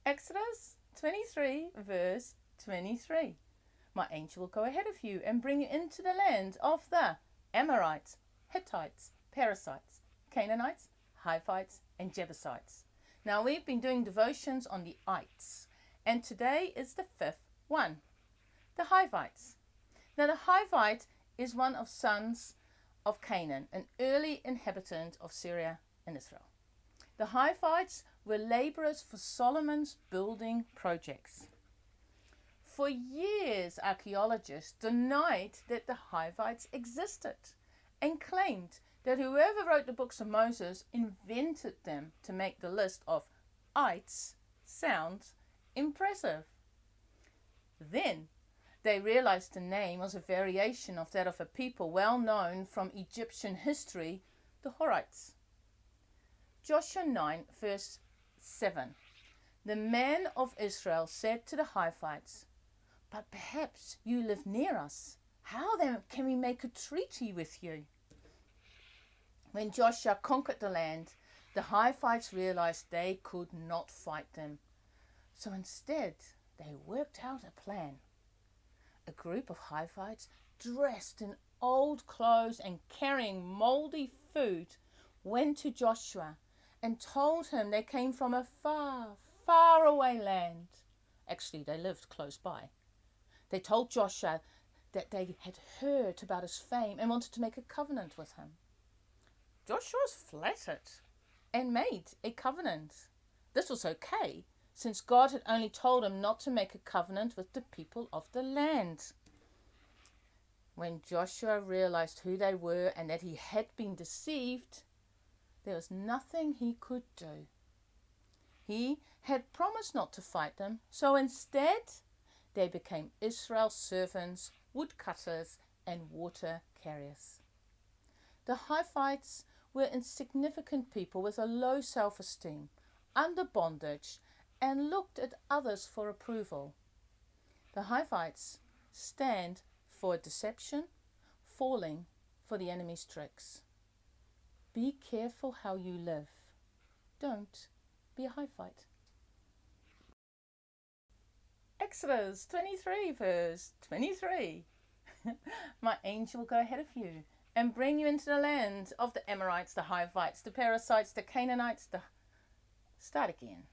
Exodus 23 verse 23. My angel will go ahead of you and bring you into the land of the Amorites, Hittites, Perizzites, Canaanites, Hivites, and Jebusites. Now we've been doing devotions on the ites, and today is the fifth one, the Hivites. Now the Hivite is one of sons of Canaan, an early inhabitant of Syria and Israel. The Hivites were laborers for Solomon's building projects. For years, archaeologists denied that the Hivites existed and claimed that whoever wrote the books of Moses invented them to make the list of ites sound impressive. Then they realized the name was a variation of that of a people well known from Egyptian history, the Horites. Joshua 9 verse 7. The men of Israel said to the Hivites, "But perhaps you live near us. How then can we make a treaty with you?" When Joshua conquered the land, the Hivites realized they could not fight them. So instead, they worked out a plan. A group of Hivites, dressed in old clothes and carrying moldy food, went to Joshua and told him they came from a far, far away land. Actually, they lived close by. They told Joshua that they had heard about his fame and wanted to make a covenant with him. Joshua was flattered and made a covenant. This was okay, since God had only told him not to make a covenant with the people of the land. When Joshua realized who they were and that he had been deceived, there was nothing he could do. He had promised not to fight them, so instead they became Israel's servants, woodcutters, and water carriers. The Hivites were insignificant people with a low self-esteem, under bondage, and looked at others for approval. The Hivites stand for deception, falling for the enemy's tricks. Be careful how you live. Don't be a Hivite. Exodus 23 verse 23. My angel will go ahead of you and bring you into the land of the Amorites, the Hivites, the Perizzites, the Canaanites, Start again.